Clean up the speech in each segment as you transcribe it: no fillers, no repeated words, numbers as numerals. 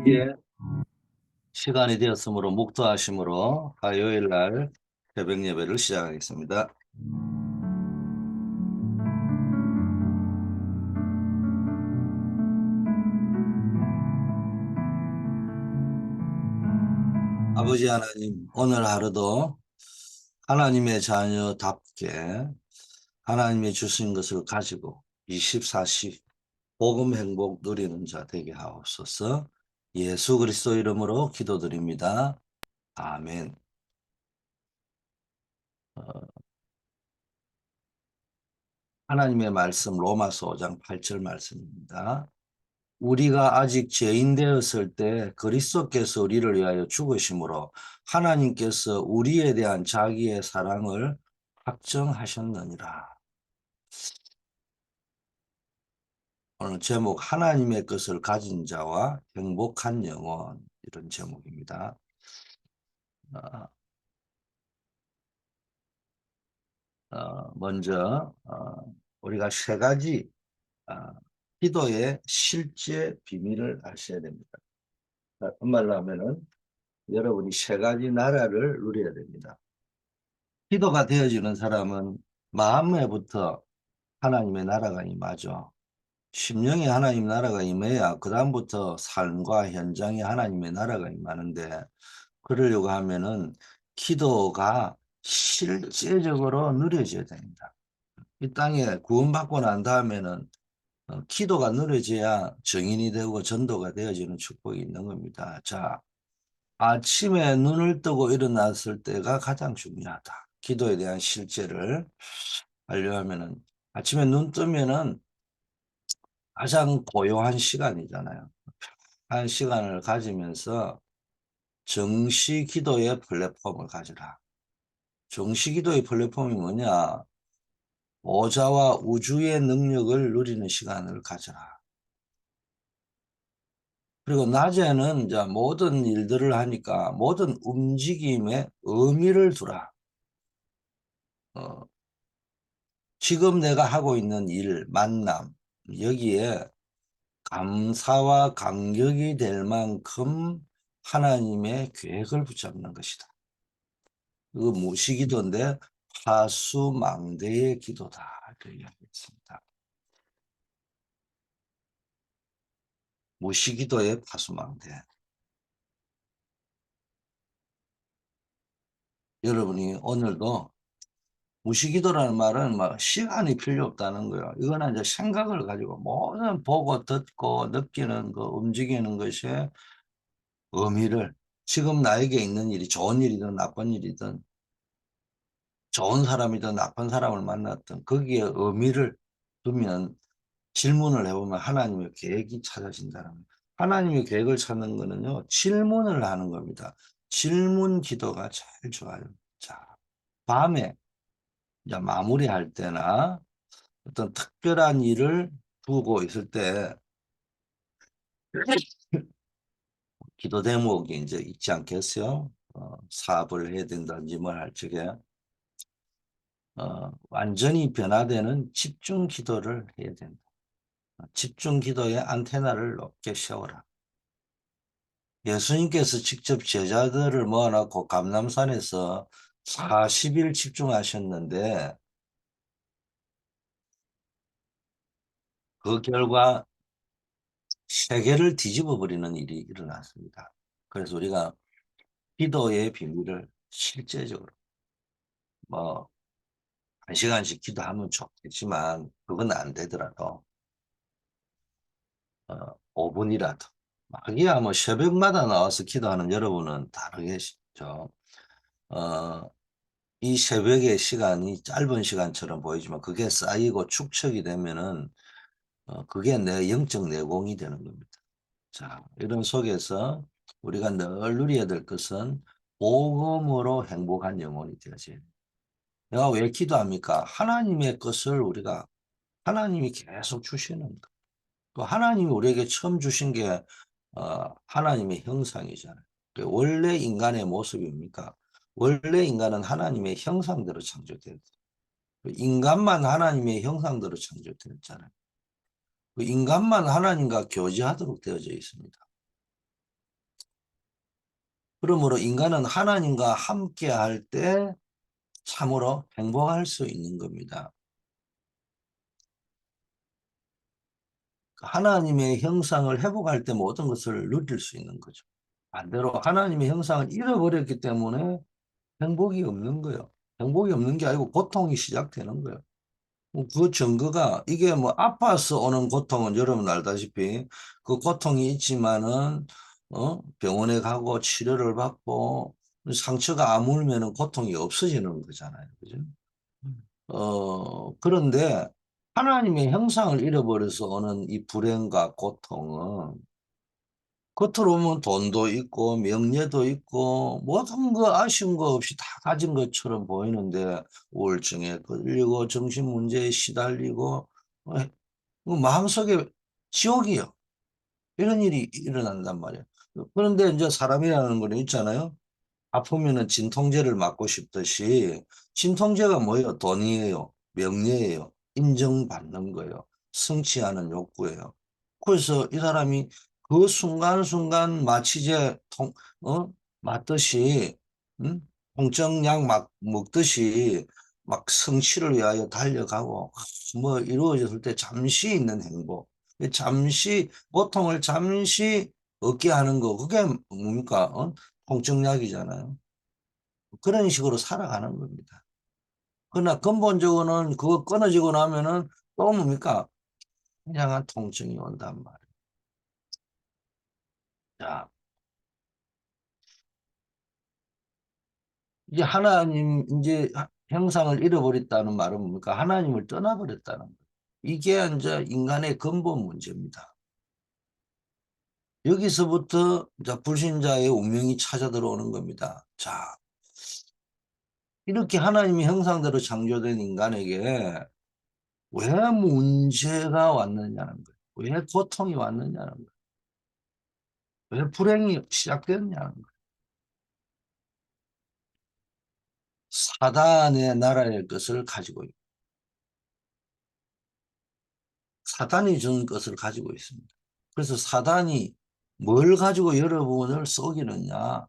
예, 시간이 되었으므로 묵도하심으로 화요일 날 새벽 예배를 시작하겠습니다. 아버지 하나님, 오늘 하루도 하나님의 자녀답게 하나님이 주신 것을 가지고 24시 복음 행복 누리는 자 되게 하옵소서. 예수 그리스도 이름으로 기도드립니다. 아멘. 하나님의 말씀 로마서 5장 8절 말씀입니다. 우리가 아직 죄인 되었을 때 그리스도께서 우리를 위하여 죽으심으로 하나님께서 우리에 대한 자기의 사랑을 확정하셨느니라. 오늘 제목 하나님의 것을 가진 자와 행복한 영혼, 이런 제목입니다. 어, 먼저 우리가 세 가지 어, 기도의 실제 비밀을 아셔야 됩니다. 한말로 하면은 여러분이 세 가지 나라를 누려야 됩니다. 기도가 되어지는 사람은 마음에부터 하나님의 나라가 임하죠. 심령에 하나님 나라가 임해야 그 다음부터 삶과 현장에 하나님의 나라가 임하는데, 그러려고 하면은 기도가 실제적으로 누려져야 됩니다. 이 땅에 구원받고 난 다음에는 기도가 누려져야 증인이 되고 전도가 되어지는 축복이 있는 겁니다. 자, 아침에 눈을 뜨고 일어났을 때가 가장 중요하다. 기도에 대한 실제를 하려면은 아침에 눈 뜨면은 가장 고요한 시간이잖아요. 한 시간을 가지면서 정시 기도의 플랫폼을 가지라. 정시 기도의 플랫폼이 뭐냐? 보좌와 우주의 능력을 누리는 시간을 가져라. 그리고 낮에는 이제 모든 일들을 하니까 모든 움직임에 의미를 두라. 어, 지금 내가 하고 있는 일, 만남, 여기에 감사와 감격이 될 만큼 하나님의 계획을 붙잡는 것이다. 이거 무시 기도인데 파수망대의 기도다, 이렇게 이야기했습니다. 무시 기도의 파수망대. 여러분이 오늘도 무시기도라는 말은 막 시간이 필요 없다는 거예요. 이거는 이제 생각을 가지고 모든 보고 듣고 느끼는 거, 움직이는 것이 의미를, 지금 나에게 있는 일이 좋은 일이든 나쁜 일이든, 좋은 사람이든 나쁜 사람을 만났든 거기에 의미를 두면, 질문을 해보면 하나님의 계획이 찾아진다는 거예요. 하나님의 계획을 찾는 거는요, 질문을 하는 겁니다. 질문 기도가 제일 좋아요. 자, 밤에 이제 마무리할 때나 어떤 특별한 일을 두고 있을 때 기도 대목이 이제 있지 않겠어요? 사업을 해야 된다든지 뭘 할 적에 완전히 변화되는 집중 기도를 해야 된다. 집중 기도의 안테나를 높게 세워라. 예수님께서 직접 제자들을 모아놓고 감람산에서 40일 집중하셨는데, 그 결과 세계를 뒤집어 버리는 일이 일어났습니다. 그래서 우리가 기도의 비밀을 실제적으로 뭐 한 시간씩 기도하면 좋겠지만, 그건 안 되더라도 5분이라도, 하기야 뭐 새벽마다 나와서 기도하는 여러분은 다르겠죠. 어, 이 새벽의 시간이 짧은 시간처럼 보이지만 그게 쌓이고 축적이 되면은 그게 내 영적 내공이 되는 겁니다. 자, 이런 속에서 우리가 늘 누려야 될 것은 복음으로 행복한 영혼이 되어져야 돼요. 내가 왜 기도합니까? 하나님의 것을 우리가, 하나님이 계속 주시는 거. 또 하나님이 우리에게 처음 주신 게 하나님의 형상이잖아요. 원래 인간의 모습입니까? 원래 인간은 하나님의 형상대로 창조되었어요. 인간만 하나님의 형상대로 창조되었잖아요. 인간만 하나님과 교제하도록 되어져 있습니다. 그러므로 인간은 하나님과 함께 할 때 참으로 행복할 수 있는 겁니다. 하나님의 형상을 회복할 때 모든 것을 누릴 수 있는 거죠. 반대로 하나님의 형상을 잃어버렸기 때문에 행복이 없는 거예요. 행복이 없는 게 아니고 고통이 시작되는 거예요. 그 증거가 이게 뭐 아파서 오는 고통은 여러분 알다시피 그 고통이 있지만은 병원에 가고 치료를 받고 상처가 아물면은 고통이 없어지는 거잖아요. 그죠? 그런데 하나님의 형상을 잃어버려서 오는 이 불행과 고통은 겉으로 보면 돈도 있고 명예도 있고 모든 거 아쉬운 거 없이 다 가진 것처럼 보이는데 우울증에 걸리고 정신 문제에 시달리고 마음속에 지옥이요. 이런 일이 일어난단 말이에요. 그런데 이제 사람이라는 거는 있잖아요. 아프면은 진통제를 맞고 싶듯이 진통제가 뭐예요? 돈이에요. 명예예요. 인정받는 거예요. 성취하는 욕구예요. 그래서 이 사람이 그 순간순간 마취제 맞듯이 통증약 막 먹듯이 막 성취를 위하여 달려가고 뭐 이루어졌을 때 잠시 있는 행복, 잠시 고통을 잠시 얻게 하는 거 그게 뭡니까? 통증약이잖아요. 그런 식으로 살아가는 겁니다. 그러나 근본적으로는 그거 끊어지고 나면은 또 뭡니까? 굉장한 통증이 온단 말이에요. 자, 이제 하나님, 이제 형상을 잃어버렸다는 말은 뭡니까? 하나님을 떠나버렸다는 거예요. 이게 이제 인간의 근본 문제입니다. 여기서부터 이제 불신자의 운명이 찾아 들어오는 겁니다. 자, 이렇게 하나님의 형상대로 창조된 인간에게 왜 문제가 왔느냐는 거예요. 왜 고통이 왔느냐는 거예요. 왜 불행이 시작됐냐는 거예요. 사단의 나라의 것을 가지고 있고 사단이 준 것을 가지고 있습니다. 그래서 사단이 뭘 가지고 여러분을 속이느냐?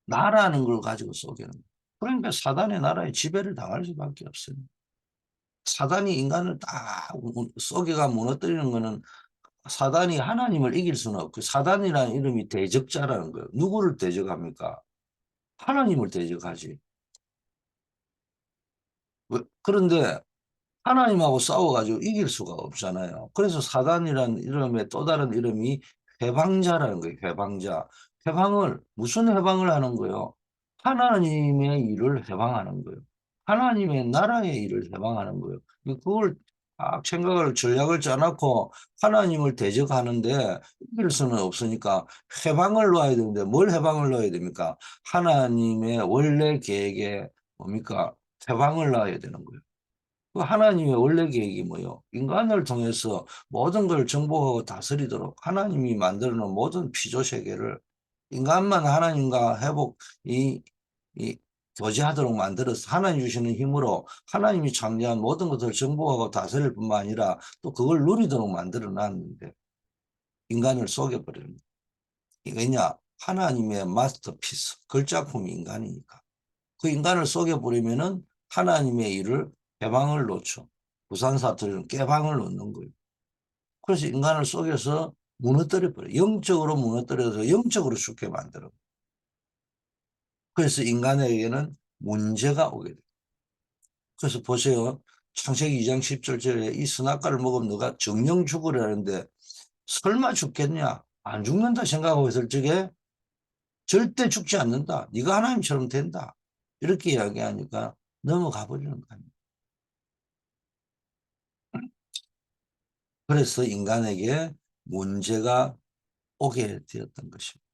나라는 걸 가지고 속이는 거예요. 그러니까 사단의 나라에 지배를 당할 수밖에 없어요. 사단이 인간을 딱 속여가 무너뜨리는 거는 사단이 하나님을 이길 수는 없고 사단이라는 이름이 대적자라는 거예요. 누구를 대적합니까? 하나님을 대적하지. 그런데 하나님하고 싸워가지고 이길 수가 없잖아요. 그래서 사단이라는 이름의 또 다른 이름이 해방자라는 거예요. 해방자. 해방을 무슨 해방을 하는 거예요? 하나님의 일을 해방하는 거예요. 하나님의 나라의 일을 해방하는 거예요. 그걸 딱 생각을 전략을 짜놓고 하나님을 대적하는데 이길 수는 없으니까 해방을 놓아야 되는데 뭘 해방을 놓아야 됩니까? 하나님의 원래 계획에 뭡니까? 해방을 놓아야 되는 거예요. 그 하나님의 원래 계획이 뭐요? 인간을 통해서 모든 걸 정복하고 다스리도록 하나님이 만들어 놓은 모든 피조 세계를 인간만 하나님과 이 교제하도록 만들어서 하나님 주시는 힘으로 하나님이 창조한 모든 것을 정복하고 다스릴 뿐만 아니라 또 그걸 누리도록 만들어 놨는데 인간을 속여버리는 거예요. 왜냐? 하나님의 마스터피스, 걸작품이 인간이니까. 그 인간을 속여버리면은 하나님의 일을 개방을 놓죠. 부산 사투리는 깨방을 놓는 거예요. 그래서 인간을 속여서 무너뜨려 버려요. 영적으로 무너뜨려서 영적으로 죽게 만들어. 그래서 인간에게는 문제가 오게 돼요. 그래서 보세요. 창세기 2장 10절에 이 선악과를 먹으면 너가 정령 죽으라는데 설마 죽겠냐? 안 죽는다 생각하고 있을 적에 절대 죽지 않는다. 네가 하나님처럼 된다. 이렇게 이야기하니까 넘어가 버리는 거예요. 그래서 인간에게 문제가 오게 되었던 것입니다.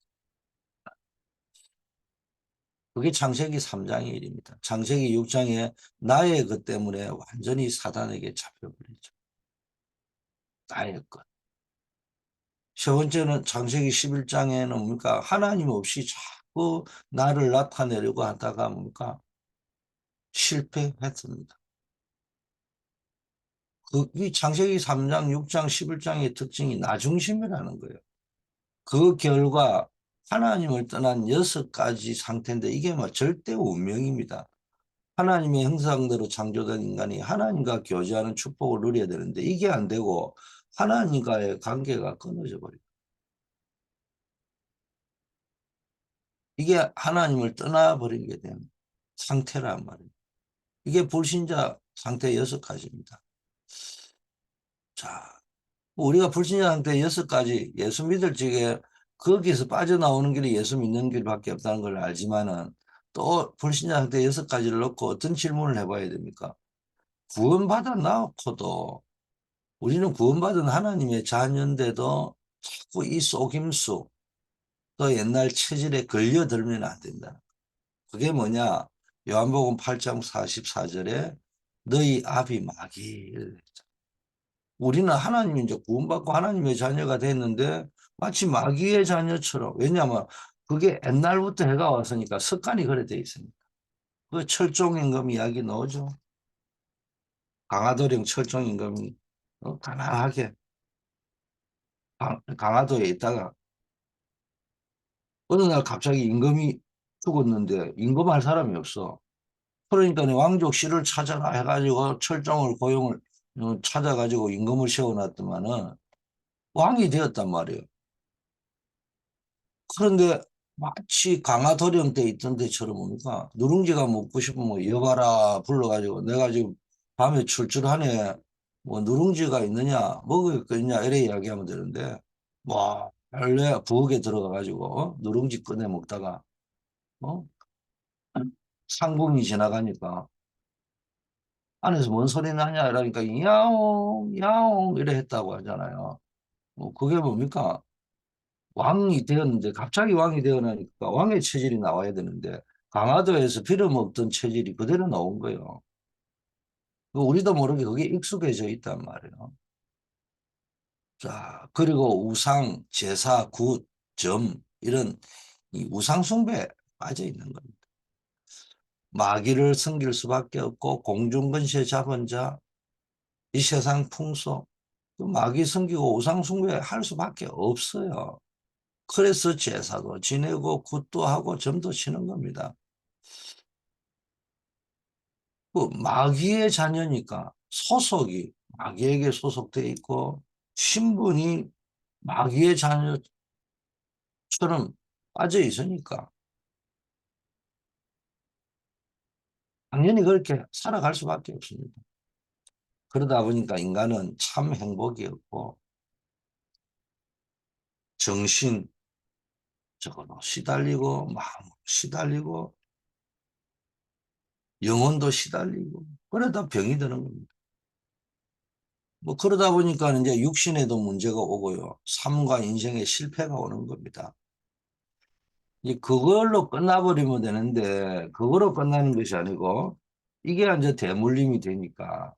그게 창세기 3장의 일입니다. 창세기 6장에 나의 것 때문에 완전히 사단에게 잡혀버리죠. 나의 것. 세 번째는 창세기 11장에는 뭡니까? 하나님 없이 자꾸 나를 나타내려고 하다가 뭡니까? 실패했습니다. 이 창세기 3장, 6장, 11장의 특징이 나 중심이라는 거예요. 그 결과 하나님을 떠난 6가지 상태인데 이게 뭐 절대 운명입니다. 하나님의 형상대로 창조된 인간이 하나님과 교제하는 축복을 누려야 되는데 이게 안 되고 하나님과의 관계가 끊어져 버려요. 이게 하나님을 떠나버리게 된 상태란 말이에요. 이게 불신자 상태 6가지입니다. 자, 우리가 불신자 상태 6가지 예수 믿을 적에 거기서 빠져나오는 길이 예수 믿는 길밖에 없다는 걸 알지만은 또 불신자 상태 6가지를 놓고 어떤 질문을 해봐야 됩니까? 구원받아 나놓고도 우리는 구원받은 하나님의 자녀인데도 자꾸 이 속임수 또 옛날 체질에 걸려들면 안 된다. 그게 뭐냐? 요한복음 8장 44절에 너희 아비 마귀. 우리는 하나님이 이제 구원받고 하나님의 자녀가 됐는데 마치 마귀의 자녀처럼 왜냐하면 그게 옛날부터 해가 왔으니까 습관이 그래 돼 있으니까 그 철종임금 이야기 나오죠. 강화도령 철종임금이 가난하게 강화도에 있다가 어느 날 갑자기 임금이 죽었는데 임금할 사람이 없어. 그러니까 왕족 씨를 찾아라 해가지고 철종을 고용을 찾아가지고 임금을 세워놨더만은 왕이 되었단 말이에요. 그런데 마치 강화도령 때 있던 데처럼 뭡니까? 누룽지가 먹고 싶으면 뭐 여봐라 불러가지고 내가 지금 밤에 출출하네. 뭐 누룽지가 있느냐 먹을 거 있냐 이래 이야기하면 되는데 뭐 원래 부엌에 들어가가지고 누룽지 꺼내 먹다가 어? 상궁이 지나가니까 안에서 뭔 소리 나냐 이러니까 야옹 야옹 이래 했다고 하잖아요. 뭐 그게 뭡니까? 왕이 되었는데 갑자기 왕이 되어나니까 왕의 체질이 나와야 되는데 강화도에서 빌어먹던 체질이 그대로 나온 거예요. 우리도 모르게 그게 익숙해져 있단 말이에요. 자, 그리고 우상, 제사, 굿, 점 이런 이 우상 숭배에 빠져 있는 겁니다. 마귀를 섬길 수밖에 없고 공중근시에 잡은 자, 이 세상 풍속, 그 마귀 섬기고 우상 숭배할 수밖에 없어요. 그래서 제사도 지내고 굿도 하고 점도 치는 겁니다. 그 마귀의 자녀니까 소속이 마귀에게 소속돼 있고 신분이 마귀의 자녀처럼 빠져 있으니까 당연히 그렇게 살아갈 수밖에 없습니다. 그러다 보니까 인간은 참 행복이 없고 정신적으로 시달리고 마음으로 시달리고 영혼도 시달리고 그러다 병이 드는 겁니다. 뭐 그러다 보니까 이제 육신에도 문제가 오고요. 삶과 인생에 실패가 오는 겁니다. 그걸로 끝나버리면 되는데 그거로 끝나는 것이 아니고 이게 이제 대물림이 되니까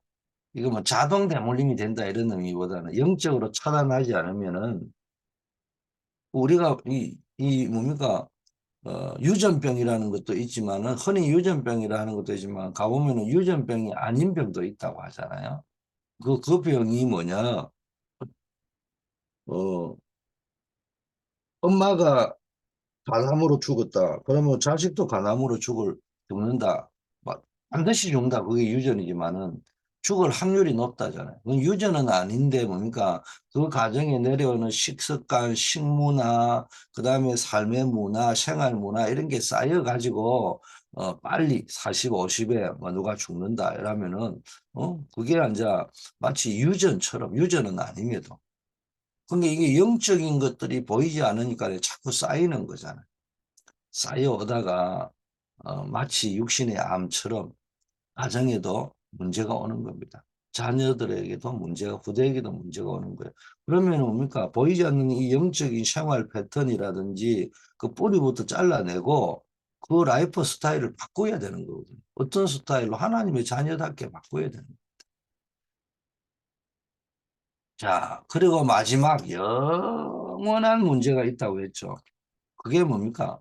이거 뭐 자동 대물림이 된다 이런 의미보다는 영적으로 차단하지 않으면은 우리가 이 뭡니까 유전병이라는 것도 있지만은 흔히 유전병이라 하는 것도 있지만 가보면은 유전병이 아닌 병도 있다고 하잖아요. 그 병이 뭐냐? 어, 엄마가 간암으로 죽었다. 그러면 자식도 간암으로 죽는다. 막 반드시 죽는다. 그게 유전이지만은 죽을 확률이 높다잖아요. 그건 유전은 아닌데 뭡니까? 그 가정에 내려오는 식습관, 식문화, 그다음에 삶의 문화, 생활 문화 이런 게 쌓여가지고 빨리 40, 50에 뭐 누가 죽는다 이러면은 그게 이제 마치 유전처럼 유전은 아님에도 근데 이게 영적인 것들이 보이지 않으니까 자꾸 쌓이는 거잖아요. 쌓여오다가 마치 육신의 암처럼 가정에도 문제가 오는 겁니다. 자녀들에게도 문제가, 후대에게도 문제가 오는 거예요. 그러면 뭡니까? 보이지 않는 이 영적인 생활 패턴이라든지 그 뿌리부터 잘라내고 그 라이프 스타일을 바꿔야 되는 거거든요. 어떤 스타일로 하나님의 자녀답게 바꿔야 되는 거예요. 자, 그리고 마지막 영원한 문제가 있다고 했죠. 그게 뭡니까?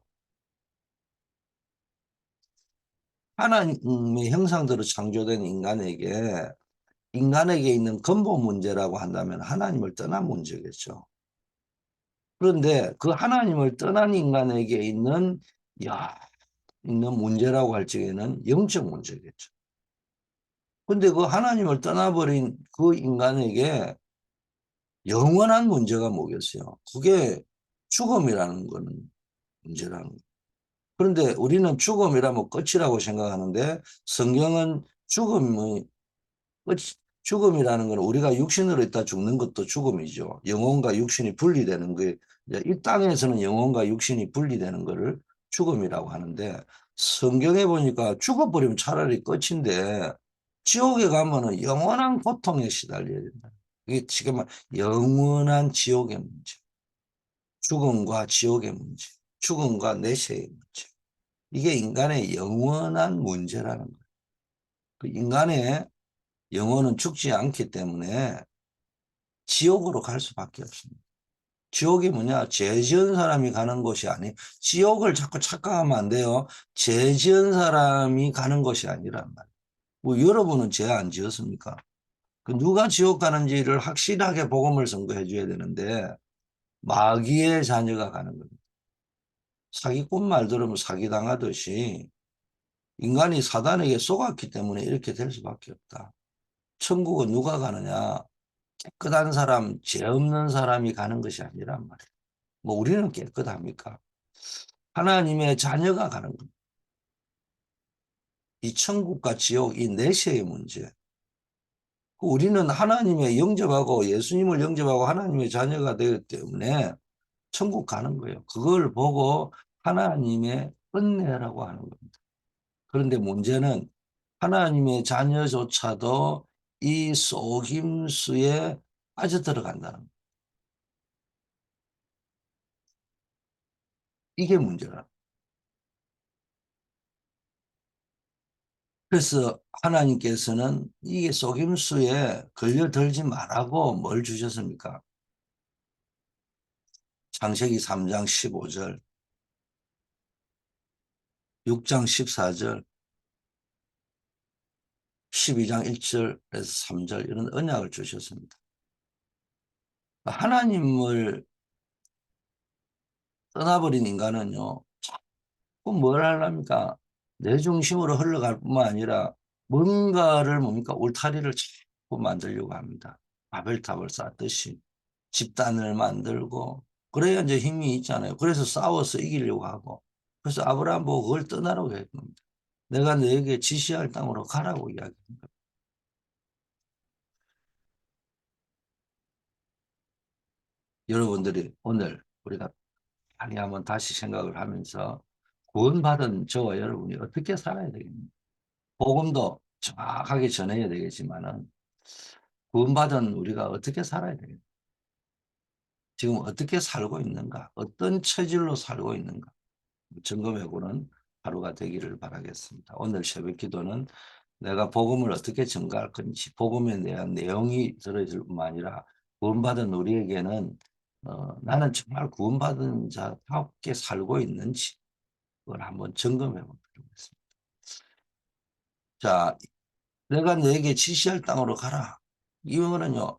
하나님의 형상대로 창조된 인간에게 있는 근본 문제라고 한다면 하나님을 떠난 문제겠죠. 그런데 그 하나님을 떠난 인간에게 있는 문제라고 할 적에는 영적 문제겠죠. 근데 그 하나님을 떠나버린 그 인간에게 영원한 문제가 뭐겠어요? 그게 죽음이라는 거는 문제라는 거예요. 그런데 우리는 죽음이라면 끝이라고 생각하는데 성경은 끝, 죽음이라는 건 우리가 육신으로 있다 죽는 것도 죽음이죠. 영혼과 육신이 분리되는 거, 이 땅에서는 영혼과 육신이 분리되는 거를 죽음이라고 하는데 성경에 보니까 죽어버리면 차라리 끝인데 지옥에 가면은 영원한 고통에 시달려야 된다. 이게 지금 영원한 지옥의 문제, 죽음과 지옥의 문제, 죽음과 내세의 문제. 이게 인간의 영원한 문제라는 거예요. 그 인간의 영혼은 죽지 않기 때문에 지옥으로 갈 수밖에 없습니다. 지옥이 뭐냐? 죄 지은 사람이 가는 곳이 아니, 지옥을 자꾸 착각하면 안 돼요. 죄 지은 사람이 가는 곳이 아니란 말이에요. 뭐 여러분은 죄 안 지었습니까? 그 누가 지옥 가는지를 확실하게 복음을 선고해 줘야 되는데 마귀의 자녀가 가는 겁니다. 사기꾼 말 들으면 사기당하듯이 인간이 사단에게 속았기 때문에 이렇게 될 수밖에 없다. 천국은 누가 가느냐? 깨끗한 사람, 죄 없는 사람이 가는 것이 아니란 말이에요. 뭐 우리는 깨끗합니까? 하나님의 자녀가 가는 겁니다. 이 천국과 지옥, 이 내세의 문제. 우리는 하나님의 영접하고 예수님을 영접하고 하나님의 자녀가 되기 때문에 천국 가는 거예요. 그걸 보고 하나님의 은혜라고 하는 겁니다. 그런데 문제는 하나님의 자녀조차도 이 속임수에 빠져들어간다는 거예요. 이게 문제라. 그래서 하나님께서는 이게 속임수에 걸려들지 말라고 뭘 주셨습니까? 창세기 3장 15절, 6장 14절, 12장 1절에서 3절 이런 언약을 주셨습니다. 하나님을 떠나버린 인간은요, 자꾸 뭘 하려니까 내 중심으로 흘러갈 뿐만 아니라 뭔가를 뭡니까? 울타리를 자꾸 만들려고 합니다. 바벨탑을 쌓듯이 집단을 만들고 그래야 이제 힘이 있잖아요. 그래서 싸워서 이기려고 하고 그래서 아브라함 보고 그걸 떠나라고 했습니다. 내가 너에게 지시할 땅으로 가라고 이야기합니다. 여러분들이 오늘 우리가 많이 한번 다시 생각을 하면서 구원받은 저와 여러분이 어떻게 살아야 되겠습니까? 복음도 정확하게 전해야 되겠지만은 구원받은 우리가 어떻게 살아야 되겠습니까? 지금 어떻게 살고 있는가? 어떤 체질로 살고 있는가? 점검해보는 하루가 되기를 바라겠습니다. 오늘 새벽 기도는 내가 복음을 어떻게 전가할 건지 복음에 대한 내용이 들어있을 뿐만 아니라 구원받은 우리에게는 나는 정말 구원받은 자답게 살고 있는지 그걸 한번 점검해 보도록 하겠습니다. 자, 내가 너에게 지시할 땅으로 가라. 이거는요,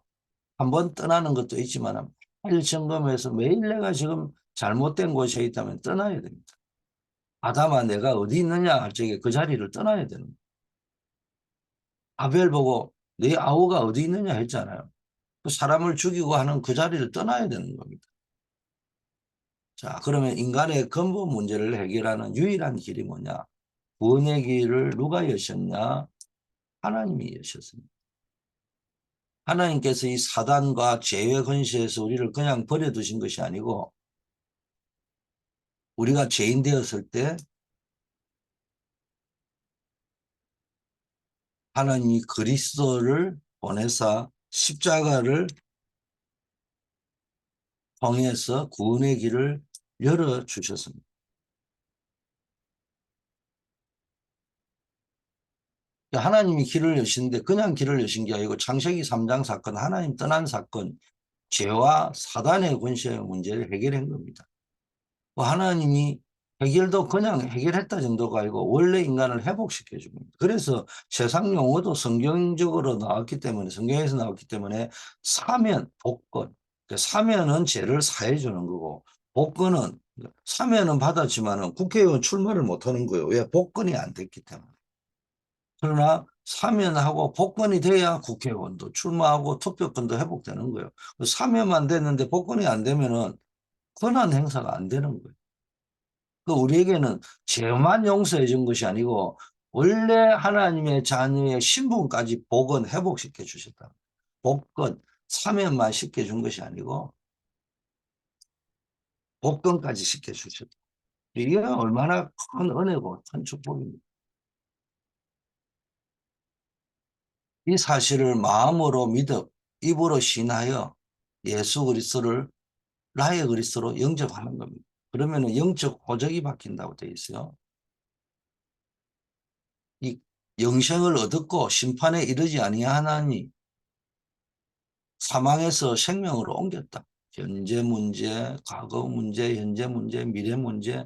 한번 떠나는 것도 있지만 매일 점검해서 매일 내가 지금 잘못된 곳에 있다면 떠나야 됩니다. 아담아 내가 어디 있느냐 할 적에 그 자리를 떠나야 되는 거예요. 아벨 보고 네 아우가 어디 있느냐 했잖아요. 그 사람을 죽이고 하는 그 자리를 떠나야 되는 겁니다. 자, 그러면 인간의 근본 문제를 해결하는 유일한 길이 뭐냐? 구원의 길을 누가 여셨냐? 하나님이 여셨습니다. 하나님께서 이 사단과 죄의 권세에서 우리를 그냥 버려두신 것이 아니고 우리가 죄인 되었을 때 하나님이 그리스도를 보내사 십자가를 통해서 구원의 길을 열어주셨습니다. 하나님이 길을 여시는데 그냥 길을 여신 게 아니고 창세기 3장 사건, 하나님 떠난 사건, 죄와 사단의 권세의 문제를 해결한 겁니다. 하나님이 해결도 그냥 해결했다 정도가 아니고 원래 인간을 회복시켜 줍니다. 그래서 세상 용어도 성경적으로 나왔기 때문에 성경에서 나왔기 때문에 사면 복권, 사면은 죄를 사해 주는 거고, 복권은 사면은 받았지만은 국회의원 출마를 못 하는 거예요. 왜? 복권이 안 됐기 때문에. 그러나 사면하고 복권이 돼야 국회의원도 출마하고 투표권도 회복되는 거예요. 사면만 됐는데 복권이 안 되면은 권한 행사가 안 되는 거예요. 우리에게는 죄만 용서해 준 것이 아니고 원래 하나님의 자녀의 신분까지 복은 회복시켜 주셨다. 복권, 사면만 시켜준 것이 아니고 복권까지 시켜주셨다. 이게 얼마나 큰 은혜고 큰 축복입니다. 이 사실을 마음으로 믿어 입으로 신하여 예수 그리스도를 나의 그리스도로 영접하는 겁니다. 그러면 영적 호적이 바뀐다고 되어 있어요. 이 영생을 얻었고 심판에 이르지 아니하나니 사망에서 생명으로 옮겼다. 현재 문제, 과거 문제, 현재 문제, 미래 문제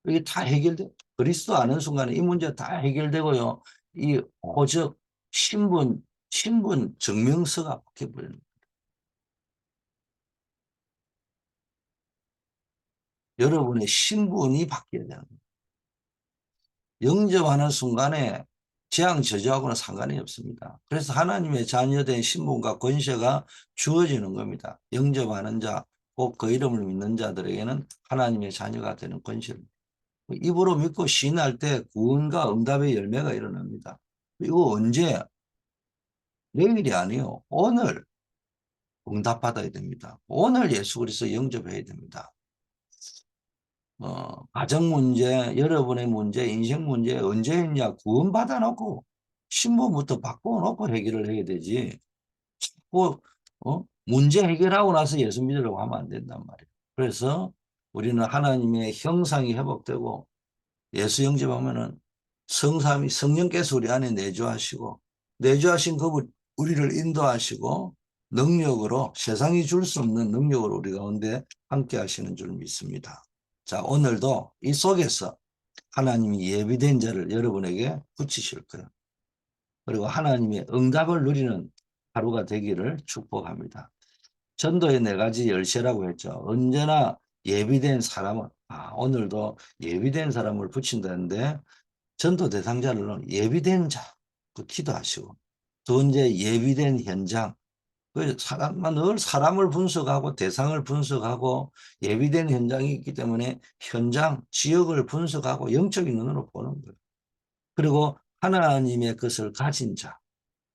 이게 다 해결돼. 그리스도 아는 순간에 이 문제 다 해결되고요. 이 호적, 신분 증명서가 바뀌어버립니다. 여러분의 신분이 바뀌어야 되는 거예요. 영접하는 순간에 재앙 저주하고는 상관이 없습니다. 그래서 하나님의 자녀된 신분과 권세가 주어지는 겁니다. 영접하는 자, 곧 그 이름을 믿는 자들에게는 하나님의 자녀가 되는 권세를. 입으로 믿고 시인할 때 구원과 응답의 열매가 일어납니다. 이거 언제? 내일이 아니요. 오늘 응답받아야 됩니다. 오늘 예수 그리스도 영접해야 됩니다. 가정 문제, 여러분의 문제, 인생 문제 언제 했냐? 구원받아 놓고 신분부터 바꿔놓고 해결을 해야 되지. 자꾸 문제 해결하고 나서 예수 믿으려고 하면 안 된단 말이에요. 그래서 우리는 하나님의 형상이 회복되고 예수 영접하면은 성령께서 우리 안에 내주하시고 내주하신 그분 우리를 인도하시고 능력으로 세상이 줄 수 없는 능력으로 우리 가운데 함께 하시는 줄 믿습니다. 자, 오늘도 이 속에서 하나님이 예비된 자를 여러분에게 붙이실 거예요. 그리고 하나님의 응답을 누리는 하루가 되기를 축복합니다. 전도의 네 가지 열쇠라고 했죠. 언제나 예비된 사람은 오늘도 예비된 사람을 붙인다는데 전도 대상자를 예비된 자, 그 기도하시고 두 번째 예비된 현장, 그 사람만 늘 사람을 분석하고 대상을 분석하고 예비된 현장이 있기 때문에 현장, 지역을 분석하고 영적인 눈으로 보는 거예요. 그리고 하나님의 것을 가진 자,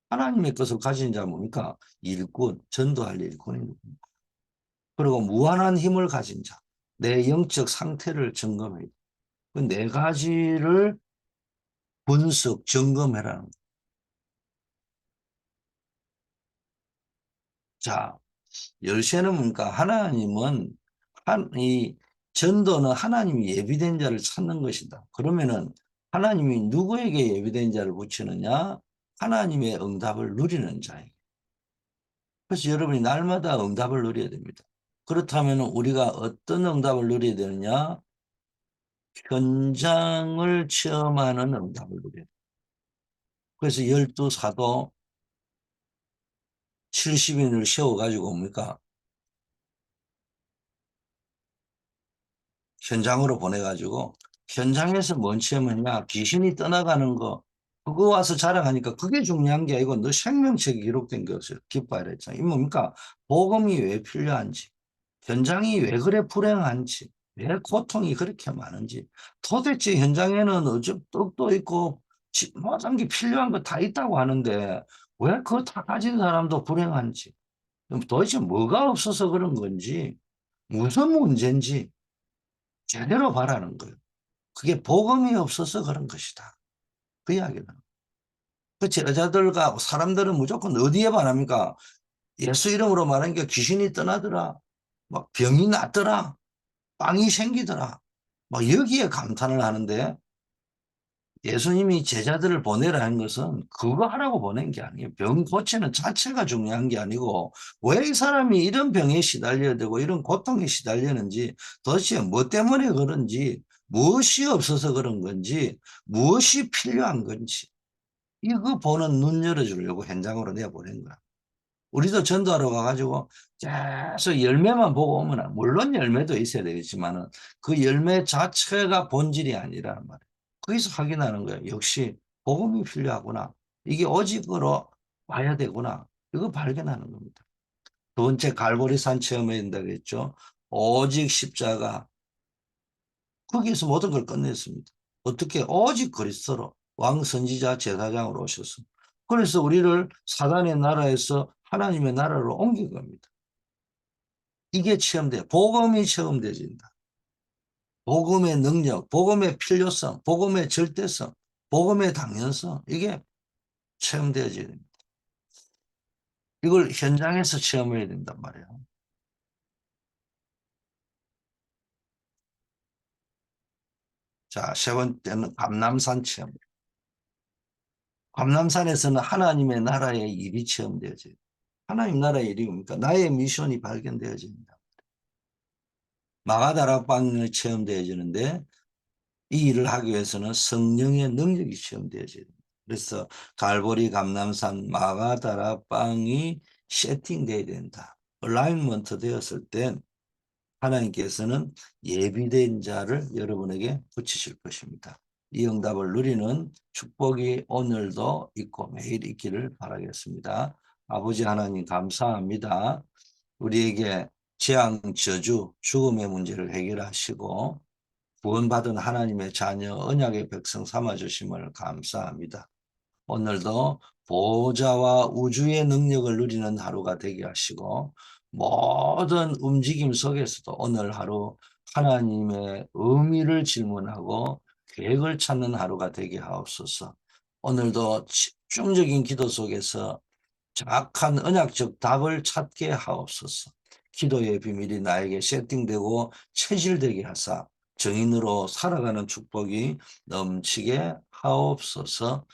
하나님의 것을 가진 자 뭡니까? 일꾼, 전도할 일꾼입니다. 그리고 무한한 힘을 가진 자, 내 영적 상태를 점검해야 돼. 그 네 가지를 분석, 점검해라는 거예요. 자, 열쇠는 뭡니까? 하나님은 이 전도는 하나님이 예비된 자를 찾는 것이다. 그러면은 하나님이 누구에게 예비된 자를 붙이느냐? 하나님의 응답을 누리는 자에게. 그래서 여러분이 날마다 응답을 누려야 됩니다. 그렇다면 우리가 어떤 응답을 누려야 되느냐? 현장을 체험하는 응답을 누려야 돼요. 그래서 12사도 70인을 세워가지고 뭡니까? 현장으로 보내가지고 현장에서 뭔 체험했냐? 귀신이 떠나가는 거 그거 와서 자랑하니까 그게 중요한 게 아니고 너 생명책이 기록된 것을 기뻐하라 했잖아. 이 뭡니까? 복음이 왜 필요한지 현장이 왜 그래 불행한지 왜 고통이 그렇게 많은지 도대체 현장에는 어째 떡도 있고 모든 게 필요한 거 다 있다고 하는데 왜 그거 다 가진 사람도 불행한지 도대체 뭐가 없어서 그런 건지 무슨 문제인지 제대로 바라는 거예요. 그게 복음이 없어서 그런 것이다. 그 이야기는. 그 제자들과 사람들은 무조건 어디에 반합니까? 예수 이름으로 말하는 게 귀신이 떠나더라. 막 병이 낫더라. 빵이 생기더라. 막 여기에 감탄을 하는데 예수님이 제자들을 보내라는 것은 그거 하라고 보낸 게 아니에요. 병 고치는 자체가 중요한 게 아니고 왜 이 사람이 이런 병에 시달려야 되고 이런 고통에 시달리는지 도대체 뭐 때문에 그런지 무엇이 없어서 그런 건지 무엇이 필요한 건지 이거 보는 눈 열어주려고 현장으로 내보낸 거야. 우리도 전도하러 가가지고 계속 열매만 보고 오면, 물론 열매도 있어야 되겠지만은 그 열매 자체가 본질이 아니라는 말이에요. 거기서 확인하는 거예요. 역시 복음이 필요하구나. 이게 오직으로 와야 되구나. 이거 발견하는 겁니다. 두 번째, 갈보리산 체험해야 된다고 했죠. 오직 십자가. 거기에서 모든 걸 끝냈습니다. 어떻게? 오직 그리스도로 왕 선지자 제사장으로 오셨어. 그래서 우리를 사단의 나라에서 하나님의 나라로 옮긴 겁니다. 이게 체험돼요. 복음이 체험되진다. 복음의 능력, 복음의 필요성, 복음의 절대성, 복음의 당연성, 이게 체험되어져야 됩니다. 이걸 현장에서 체험해야 된단 말이에요. 자, 세 번째는 감람산 체험. 감람산에서는 하나님의 나라의 일이 체험되어져요. 하나님 나라의 일이 뭡니까? 나의 미션이 발견되어집니다. 마가다락방이 체험되어지는데 이 일을 하기 위해서는 성령의 능력이 체험되어져야 됩니다. 그래서 갈보리 감람산 마가다락방이 세팅되어야 된다. 얼라인먼트 되었을 땐 하나님께서는 예비된 자를 여러분에게 붙이실 것입니다. 이 응답을 누리는 축복이 오늘도 있고 매일 있기를 바라겠습니다. 아버지 하나님 감사합니다. 우리에게 재앙, 저주, 죽음의 문제를 해결하시고 구원받은 하나님의 자녀, 언약의 백성 삼아주심을 감사합니다. 오늘도 보호자와 우주의 능력을 누리는 하루가 되게 하시고 모든 움직임 속에서도 오늘 하루 하나님의 의미를 질문하고 계획을 찾는 하루가 되게 하옵소서. 오늘도 집중적인 기도 속에서 정확한 언약적 답을 찾게 하옵소서. 기도의 비밀이 나에게 세팅되고 체질되게 하사 정인으로 살아가는 축복이 넘치게 하옵소서.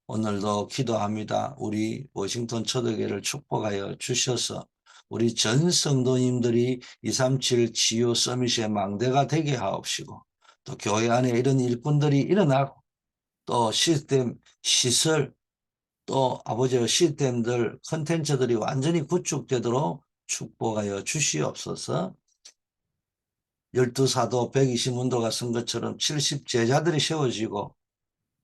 오늘도 기도합니다. 우리 워싱턴 초대교회를 축복하여 주셔서 우리 전 성도님들이 237 지요 서밋의 망대가 되게 하옵시고 또 교회 안에 이런 일꾼들이 일어나고 또 시스템 시설 또 아버지의 시스템들 컨텐츠들이 완전히 구축되도록 축복하여 주시옵소서. 12사도 120문도가 쓴 것처럼 70제자들이 세워지고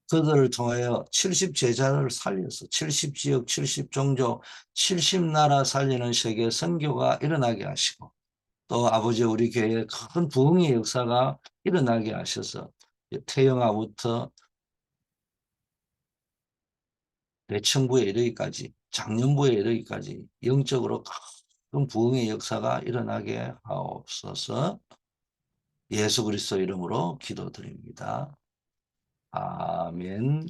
그들을 통하여 70제자를 살려서 70지역, 70종족, 70나라 살리는 세계 선교가 일어나게 하시고 또 아버지 우리 교회에 큰 부흥의 역사가 일어나게 하셔서 태영아부터 대청부에 이르기까지 장년부에 이르기까지 영적으로 큰 부흥의 역사가 일어나게 하옵소서. 예수 그리스도 이름으로 기도드립니다. 아멘.